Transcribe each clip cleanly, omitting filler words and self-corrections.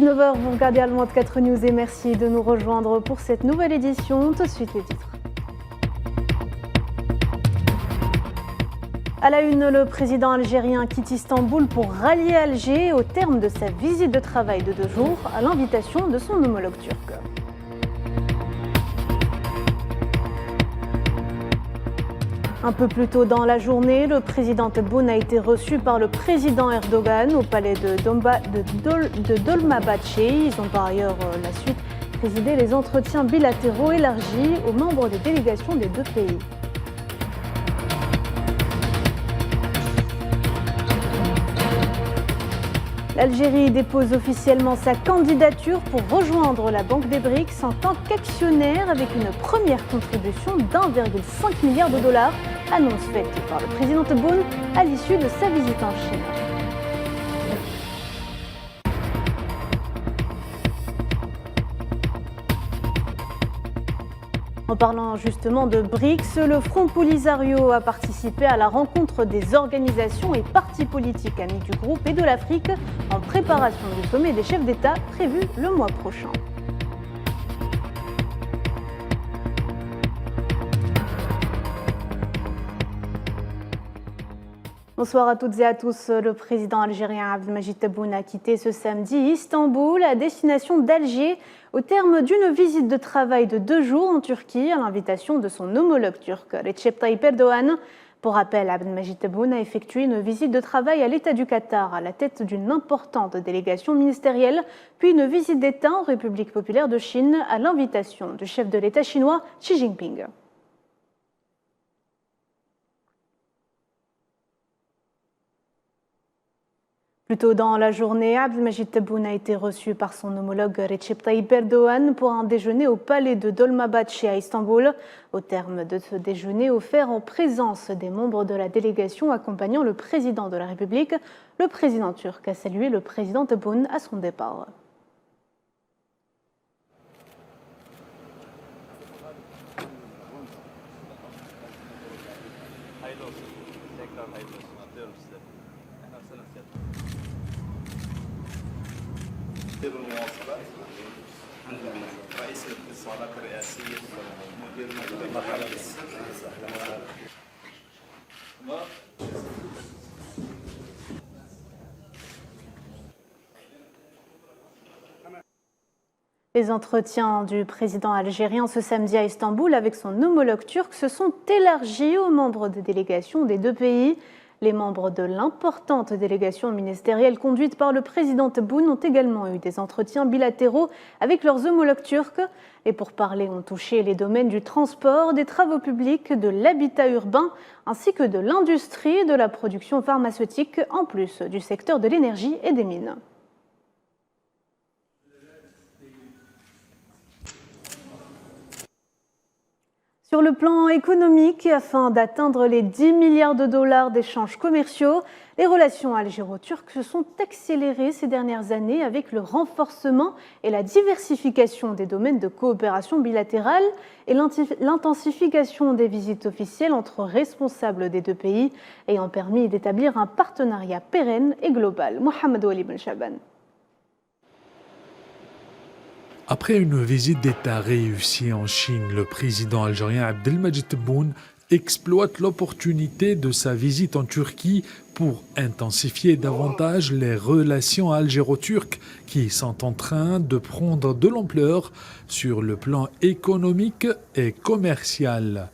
19h, vous regardez Allemande 4 News et merci de nous rejoindre pour cette nouvelle édition. Tout de suite les titres. À la une, le président algérien quitte Istanbul pour rallier Alger au terme de sa visite de travail de 2 jours à l'invitation de son homologue turc. Un peu plus tôt dans la journée, le président Tebboune a été reçu par le président Erdogan au palais de Dolmabahçe. Ils ont par ailleurs la suite présidé les entretiens bilatéraux élargis aux membres des délégations des 2 pays. L'Algérie dépose officiellement sa candidature pour rejoindre la Banque des BRICS en tant qu'actionnaire avec une première contribution d'1,5 milliard de dollars, annonce faite par le président Tebboune à l'issue de sa visite en Chine. En parlant justement de BRICS, le Front Polisario a participé à la rencontre des organisations et partis politiques amis du groupe et de l'Afrique en préparation du sommet des chefs d'État prévu le mois prochain. Bonsoir à toutes et à tous. Le président algérien Abdelmadjid Tebboune a quitté ce samedi Istanbul à destination d'Alger au terme d'une visite de travail de 2 jours en Turquie à l'invitation de son homologue turc Recep Tayyip Erdogan. Pour rappel, Abdelmadjid Tebboune a effectué une visite de travail à l'État du Qatar à la tête d'une importante délégation ministérielle, puis une visite d'État en République populaire de Chine à l'invitation du chef de l'État chinois Xi Jinping. Plus tôt dans la journée, Abdelmadjid Tebboune a été reçu par son homologue Recep Tayyip Erdogan pour un déjeuner au palais de Dolmabahçe à Istanbul. Au terme de ce déjeuner offert en présence des membres de la délégation accompagnant le président de la République, le président turc a salué le président Tebboune à son départ. Les entretiens du président algérien ce samedi à Istanbul avec son homologue turc se sont élargis aux membres des délégations des 2 pays. Les membres de l'importante délégation ministérielle conduite par le président Tebboune ont également eu des entretiens bilatéraux avec leurs homologues turcs. Les pourparlers ont touché les domaines du transport, des travaux publics, de l'habitat urbain, ainsi que de l'industrie et de la production pharmaceutique, en plus du secteur de l'énergie et des mines. Sur le plan économique, afin d'atteindre les 10 milliards de dollars d'échanges commerciaux, les relations algéro-turques se sont accélérées ces dernières années avec le renforcement et la diversification des domaines de coopération bilatérale et l'intensification des visites officielles entre responsables des 2 pays ayant permis d'établir un partenariat pérenne et global. Mohamed Wali Ben Chaban. Après une visite d'État réussie en Chine, le président algérien Abdelmadjid Tebboune exploite l'opportunité de sa visite en Turquie pour intensifier davantage les relations algéro-turques qui sont en train de prendre de l'ampleur sur le plan économique et commercial.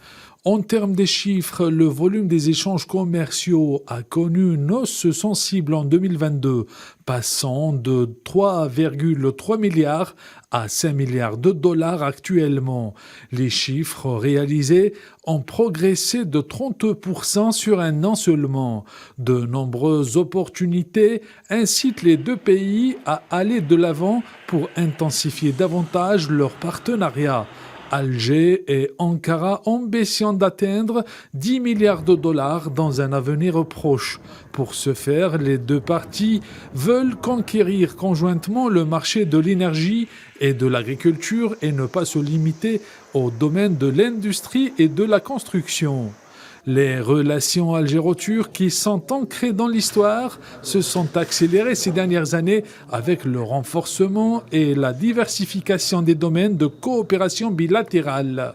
En termes des chiffres, le volume des échanges commerciaux a connu une hausse sensible en 2022, passant de 3,3 milliards à 5 milliards de dollars actuellement. Les chiffres réalisés ont progressé de 30% sur un an seulement. De nombreuses opportunités incitent les 2 pays à aller de l'avant pour intensifier davantage leur partenariat. Alger et Ankara ambitionnent d'atteindre 10 milliards de dollars dans un avenir proche. Pour ce faire, les 2 parties veulent conquérir conjointement le marché de l'énergie et de l'agriculture et ne pas se limiter au domaine de l'industrie et de la construction. Les relations algéro-turques qui sont ancrées dans l'histoire se sont accélérées ces dernières années avec le renforcement et la diversification des domaines de coopération bilatérale.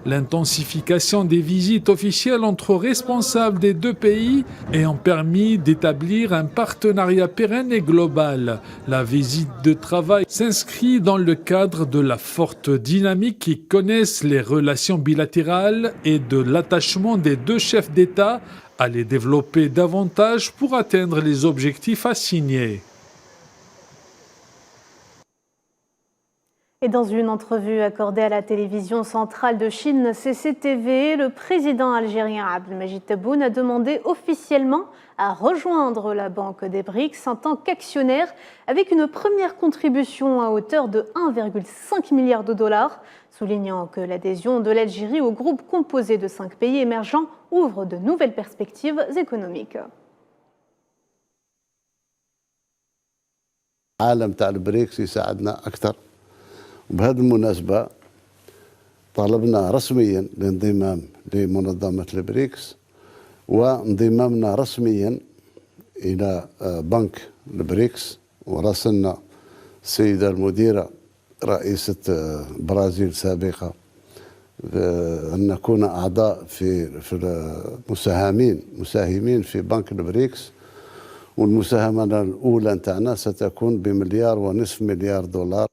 L'intensification des visites officielles entre responsables des deux pays ayant permis d'établir un partenariat pérenne et global. La visite de travail s'inscrit dans le cadre de la forte dynamique qui connaissent les relations bilatérales et de l'attachement des deux chefs d'État à les développer davantage pour atteindre les objectifs assignés. Et dans une entrevue accordée à la télévision centrale de Chine, CCTV, le président algérien Abdelmajid Tebboune a demandé officiellement à rejoindre la Banque des BRICS en tant qu'actionnaire avec une première contribution à hauteur de 1,5 milliard de dollars, soulignant que l'adhésion de l'Algérie au groupe composé de 5 pays émergents ouvre de nouvelles perspectives économiques. وبهذه المناسبة طالبنا رسميا الانضمام لمنظمة البريكس وانضمامنا رسميا إلى بنك البريكس، وراسلنا السيدة المديرة رئيسة البرازيل السابقة أن نكون أعضاء في مساهمين في بنك البريكس، والمساهمة الأولى نتاعنا ستكون ب1.5 milliard $.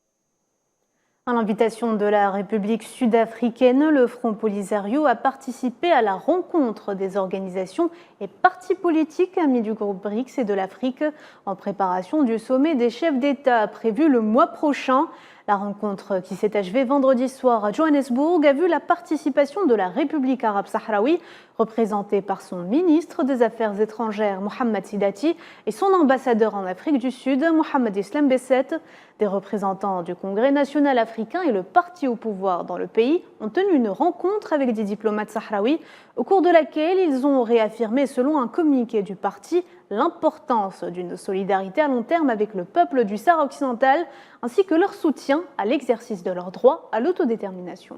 À l'invitation de la République sud-africaine, le Front Polisario a participé à la rencontre des organisations et partis politiques amis du groupe BRICS et de l'Afrique en préparation du sommet des chefs d'État prévu le mois prochain. La rencontre qui s'est achevée vendredi soir à Johannesburg a vu la participation de la République arabe sahraoui, représentée par son ministre des Affaires étrangères Mohamed Sidati et son ambassadeur en Afrique du Sud Mohamed Islam Besset. Des représentants du Congrès national africain et le parti au pouvoir dans le pays ont tenu une rencontre avec des diplomates sahraouis, au cours de laquelle ils ont réaffirmé, selon un communiqué du parti, l'importance d'une solidarité à long terme avec le peuple du Sahara occidental, ainsi que leur soutien à l'exercice de leur droit à l'autodétermination.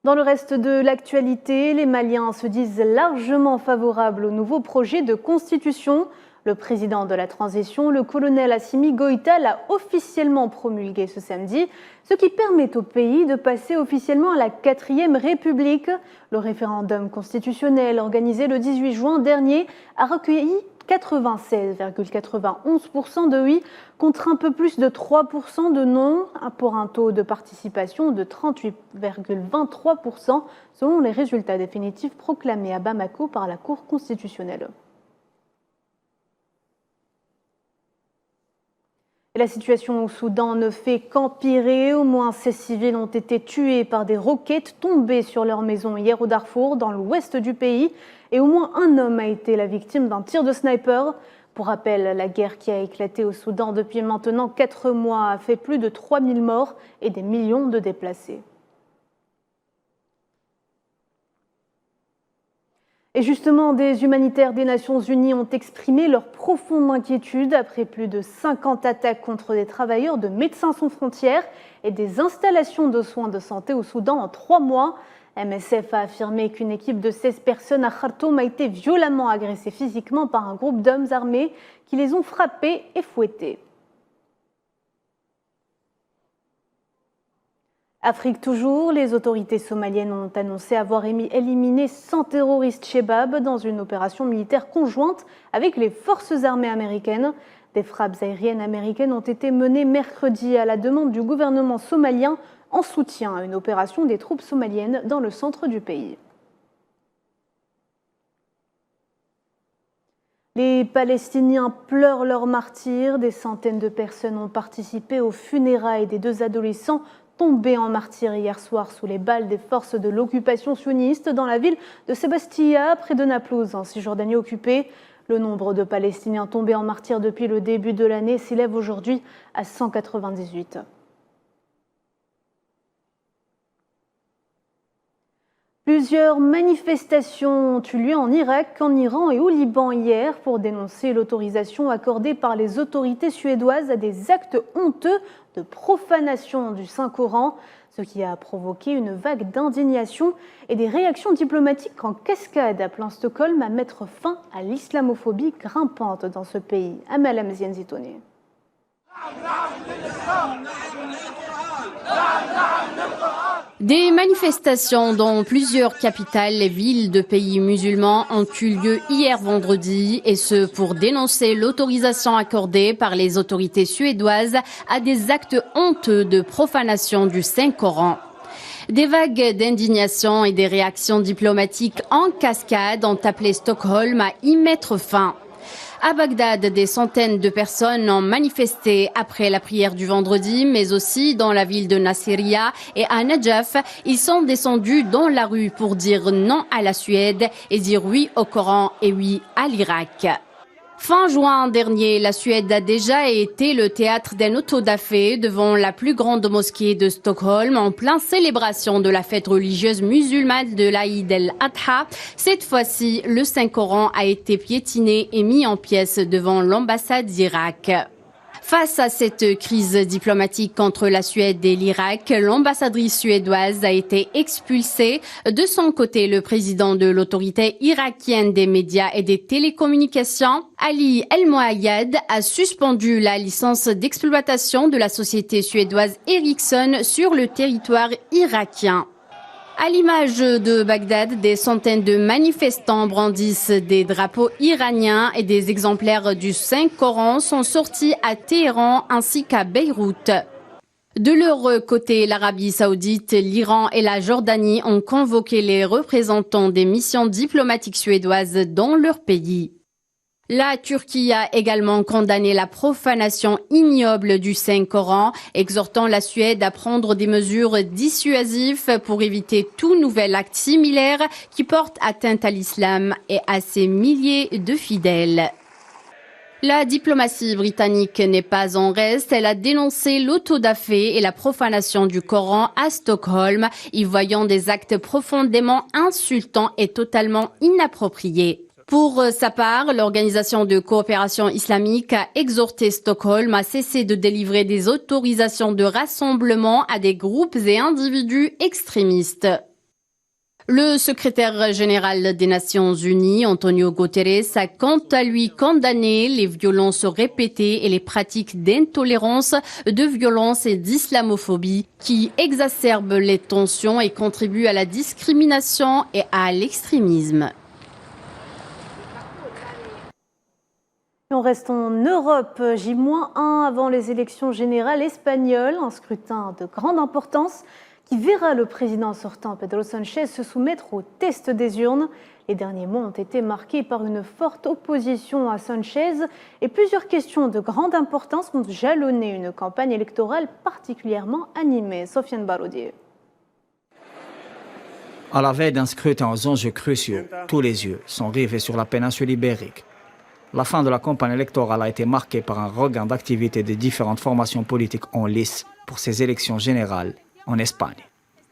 Dans le reste de l'actualité, les Maliens se disent largement favorables au nouveau projet de constitution. Le président de la transition, le colonel Assimi Goïta, l'a officiellement promulgué ce samedi, ce qui permet au pays de passer officiellement à la 4e République. Le référendum constitutionnel organisé le 18 juin dernier a recueilli 96,91% de oui contre un peu plus de 3% de non, pour un taux de participation de 38,23% selon les résultats définitifs proclamés à Bamako par la Cour constitutionnelle. La situation au Soudan ne fait qu'empirer. Au moins 16 civils ont été tués par des roquettes tombées sur leur maison hier au Darfour, dans l'ouest du pays. Et au moins un homme a été la victime d'un tir de sniper. Pour rappel, la guerre qui a éclaté au Soudan depuis maintenant 4 mois a fait plus de 3000 morts et des millions de déplacés. Et justement, des humanitaires des Nations Unies ont exprimé leur profonde inquiétude après plus de 50 attaques contre des travailleurs de Médecins sans frontières et des installations de soins de santé au Soudan en 3 mois. MSF a affirmé qu'une équipe de 16 personnes à Khartoum a été violemment agressée physiquement par un groupe d'hommes armés qui les ont frappés et fouettés. Afrique toujours, les autorités somaliennes ont annoncé avoir éliminé 100 terroristes Shebab dans une opération militaire conjointe avec les forces armées américaines. Des frappes aériennes américaines ont été menées mercredi à la demande du gouvernement somalien en soutien à une opération des troupes somaliennes dans le centre du pays. Les Palestiniens pleurent leurs martyrs. Des centaines de personnes ont participé aux funérailles des 2 adolescents tombés en martyrs hier soir sous les balles des forces de l'occupation sioniste dans la ville de Sébastia, près de Naplouse, en Cisjordanie occupée. Le nombre de Palestiniens tombés en martyrs depuis le début de l'année s'élève aujourd'hui à 198. Plusieurs manifestations ont eu lieu en Irak, en Iran et au Liban hier pour dénoncer l'autorisation accordée par les autorités suédoises à des actes honteux de profanation du Saint-Coran, ce qui a provoqué une vague d'indignation et des réactions diplomatiques en cascade, appelant Stockholm à mettre fin à l'islamophobie grimpante dans ce pays. Amal Amzian Zitouni. Des manifestations dans plusieurs capitales et villes de pays musulmans ont eu lieu hier vendredi, et ce pour dénoncer l'autorisation accordée par les autorités suédoises à des actes honteux de profanation du Saint-Coran. Des vagues d'indignation et des réactions diplomatiques en cascade ont appelé Stockholm à y mettre fin. À Bagdad, des centaines de personnes ont manifesté après la prière du vendredi, mais aussi dans la ville de Nasiriyah et à Najaf. Ils sont descendus dans la rue pour dire non à la Suède et dire oui au Coran et oui à l'Irak. Fin juin dernier, la Suède a déjà été le théâtre d'un autodafé devant la plus grande mosquée de Stockholm en pleine célébration de la fête religieuse musulmane de l'Aïd el-Adha. Cette fois-ci, le Saint-Coran a été piétiné et mis en pièces devant l'ambassade d'Irak. Face à cette crise diplomatique contre la Suède et l'Irak, l'ambassadrice suédoise a été expulsée. De son côté, le président de l'autorité irakienne des médias et des télécommunications, Ali El-Moayed, a suspendu la licence d'exploitation de la société suédoise Ericsson sur le territoire irakien. À l'image de Bagdad, des centaines de manifestants brandissent des drapeaux iraniens et des exemplaires du Saint-Coran sont sortis à Téhéran ainsi qu'à Beyrouth. De leur côté, l'Arabie saoudite, l'Iran et la Jordanie ont convoqué les représentants des missions diplomatiques suédoises dans leur pays. La Turquie a également condamné la profanation ignoble du Saint-Coran, exhortant la Suède à prendre des mesures dissuasives pour éviter tout nouvel acte similaire qui porte atteinte à l'islam et à ses milliers de fidèles. La diplomatie britannique n'est pas en reste. Elle a dénoncé l'autodafé et la profanation du Coran à Stockholm, y voyant des actes profondément insultants et totalement inappropriés. Pour sa part, l'Organisation de coopération islamique a exhorté Stockholm à cesser de délivrer des autorisations de rassemblement à des groupes et individus extrémistes. Le secrétaire général des Nations Unies, Antonio Guterres, a quant à lui condamné les violences répétées et les pratiques d'intolérance, de violence et d'islamophobie qui exacerbent les tensions et contribuent à la discrimination et à l'extrémisme. On reste en Europe, J-1 avant les élections générales espagnoles, un scrutin de grande importance qui verra le président sortant Pedro Sánchez se soumettre au test des urnes. Les derniers mois ont été marqués par une forte opposition à Sánchez et plusieurs questions de grande importance ont jalonné une campagne électorale particulièrement animée. Sofiane Barodier. À la veille d'un scrutin aux enjeux cruciaux, tous les yeux sont rivés sur la péninsule ibérique. La fin de la campagne électorale a été marquée par un regain d'activité des différentes formations politiques en lice pour ces élections générales en Espagne.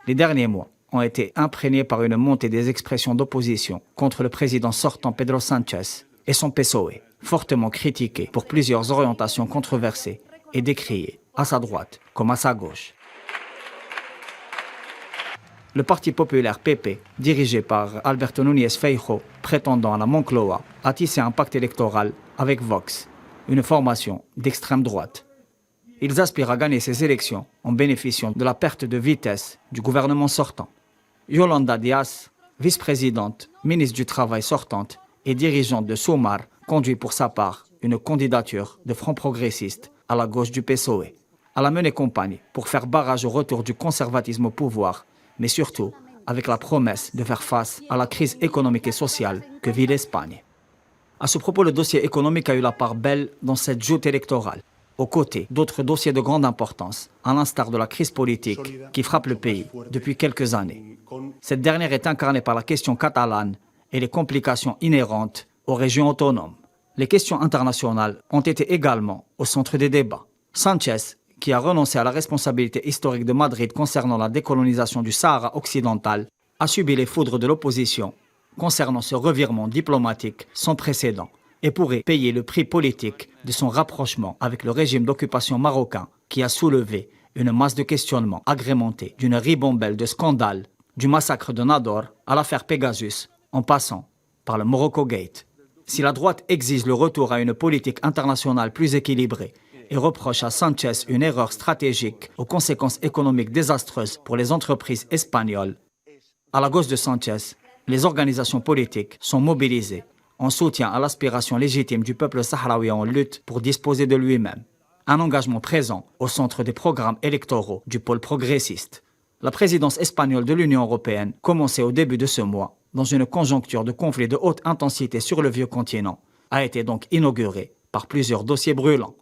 Les derniers mois ont été imprégnés par une montée des expressions d'opposition contre le président sortant Pedro Sánchez et son PSOE, fortement critiqué pour plusieurs orientations controversées et décriées à sa droite comme à sa gauche. Le Parti populaire PP, dirigé par Alberto Núñez Feijóo, prétendant à la Moncloa, a tissé un pacte électoral avec Vox, une formation d'extrême droite. Ils aspirent à gagner ces élections en bénéficiant de la perte de vitesse du gouvernement sortant. Yolanda Díaz, vice-présidente, ministre du Travail sortante et dirigeante de Sumar, conduit pour sa part une candidature de Front progressiste à la gauche du PSOE. Elle a mené campagne pour faire barrage au retour du conservatisme au pouvoir, mais surtout avec la promesse de faire face à la crise économique et sociale que vit l'Espagne. À ce propos, le dossier économique a eu la part belle dans cette joute électorale, aux côtés d'autres dossiers de grande importance, à l'instar de la crise politique qui frappe le pays depuis quelques années. Cette dernière est incarnée par la question catalane et les complications inhérentes aux régions autonomes. Les questions internationales ont été également au centre des débats. Sánchez, qui a renoncé à la responsabilité historique de Madrid concernant la décolonisation du Sahara occidental, a subi les foudres de l'opposition concernant ce revirement diplomatique sans précédent et pourrait payer le prix politique de son rapprochement avec le régime d'occupation marocain qui a soulevé une masse de questionnements agrémentée d'une ribambelle de scandales, du massacre de Nador à l'affaire Pegasus, en passant par le Morocco Gate. Si la droite exige le retour à une politique internationale plus équilibrée et reproche à Sanchez une erreur stratégique aux conséquences économiques désastreuses pour les entreprises espagnoles, à la gauche de Sanchez, les organisations politiques sont mobilisées en soutien à l'aspiration légitime du peuple sahraoui en lutte pour disposer de lui-même. Un engagement présent au centre des programmes électoraux du pôle progressiste. La présidence espagnole de l'Union européenne, commencée au début de ce mois, dans une conjoncture de conflits de haute intensité sur le vieux continent, a été donc inaugurée par plusieurs dossiers brûlants.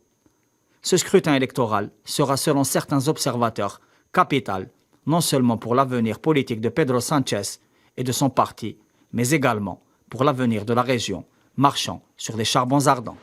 Ce scrutin électoral sera, selon certains observateurs, capital, non seulement pour l'avenir politique de Pedro Sánchez et de son parti, mais également pour l'avenir de la région, marchant sur des charbons ardents.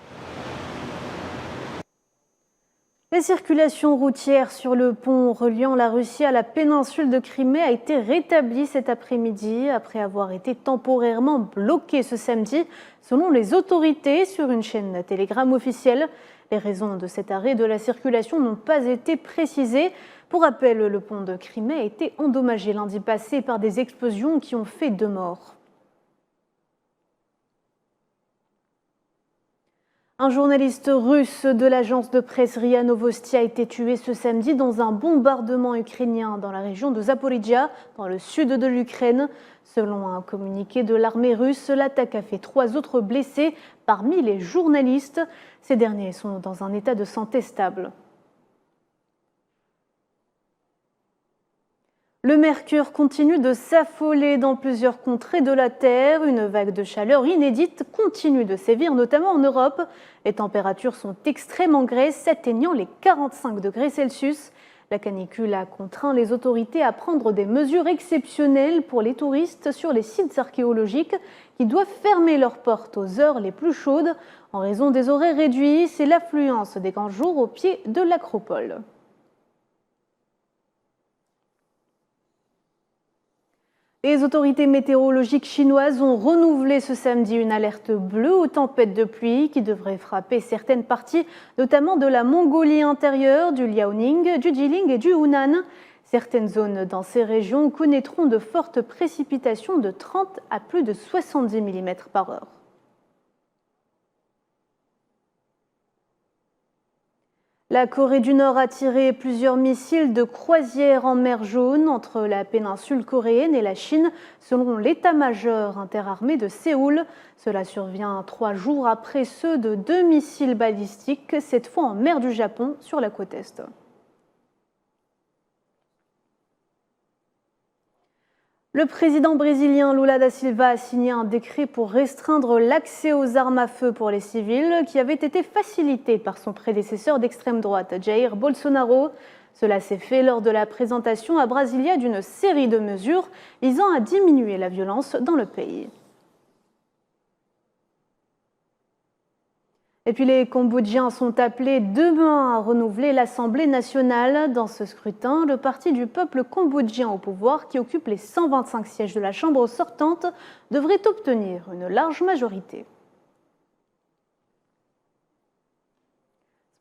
La circulation routière sur le pont reliant la Russie à la péninsule de Crimée a été rétablie cet après-midi après avoir été temporairement bloquée ce samedi, selon les autorités sur une chaîne Telegram officielle. Les raisons de cet arrêt de la circulation n'ont pas été précisées. Pour rappel, le pont de Crimée a été endommagé lundi passé par des explosions qui ont fait 2 morts. Un journaliste russe de l'agence de presse RIA Novosti a été tué ce samedi dans un bombardement ukrainien dans la région de Zaporizhia, dans le sud de l'Ukraine. Selon un communiqué de l'armée russe, l'attaque a fait 3 autres blessés parmi les journalistes. Ces derniers sont dans un état de santé stable. Le mercure continue de s'affoler dans plusieurs contrées de la Terre. Une vague de chaleur inédite continue de sévir, notamment en Europe. Les températures sont extrêmes en Grèce, atteignant les 45 degrés Celsius. La canicule a contraint les autorités à prendre des mesures exceptionnelles pour les touristes sur les sites archéologiques qui doivent fermer leurs portes aux heures les plus chaudes. En raison des horaires réduits, c'est l'affluence des grands jours au pied de l'acropole. Les autorités météorologiques chinoises ont renouvelé ce samedi une alerte bleue aux tempêtes de pluie qui devrait frapper certaines parties, notamment de la Mongolie intérieure, du Liaoning, du Jilin et du Hunan. Certaines zones dans ces régions connaîtront de fortes précipitations de 30 à plus de 70 mm par heure. La Corée du Nord a tiré plusieurs missiles de croisière en mer Jaune entre la péninsule coréenne et la Chine, selon l'état-major interarmé de Séoul. Cela survient 3 jours après ceux de 2 missiles balistiques, cette fois en mer du Japon, sur la côte Est. Le président brésilien Lula da Silva a signé un décret pour restreindre l'accès aux armes à feu pour les civils qui avait été facilité par son prédécesseur d'extrême droite, Jair Bolsonaro. Cela s'est fait lors de la présentation à Brasilia d'une série de mesures visant à diminuer la violence dans le pays. Et puis les Cambodgiens sont appelés demain à renouveler l'Assemblée nationale. Dans ce scrutin, le Parti du peuple cambodgien au pouvoir, qui occupe les 125 sièges de la Chambre sortante, devrait obtenir une large majorité.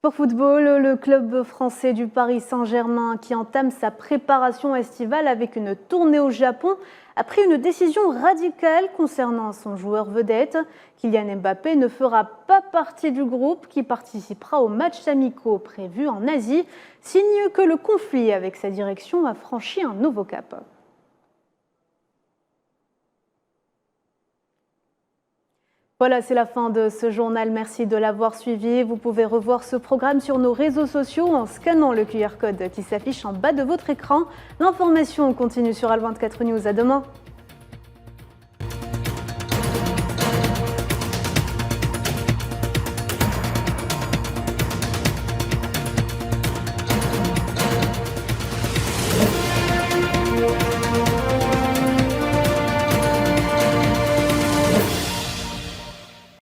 Pour football, le club français du Paris Saint-Germain, qui entame sa préparation estivale avec une tournée au Japon, a pris une décision radicale concernant son joueur vedette. Kylian Mbappé ne fera pas partie du groupe qui participera aux matchs amicaux prévus en Asie, signe que le conflit avec sa direction a franchi un nouveau cap. Voilà, c'est la fin de ce journal. Merci de l'avoir suivi. Vous pouvez revoir ce programme sur nos réseaux sociaux en scannant le QR code qui s'affiche en bas de votre écran. L'information continue sur Al24 News. À demain.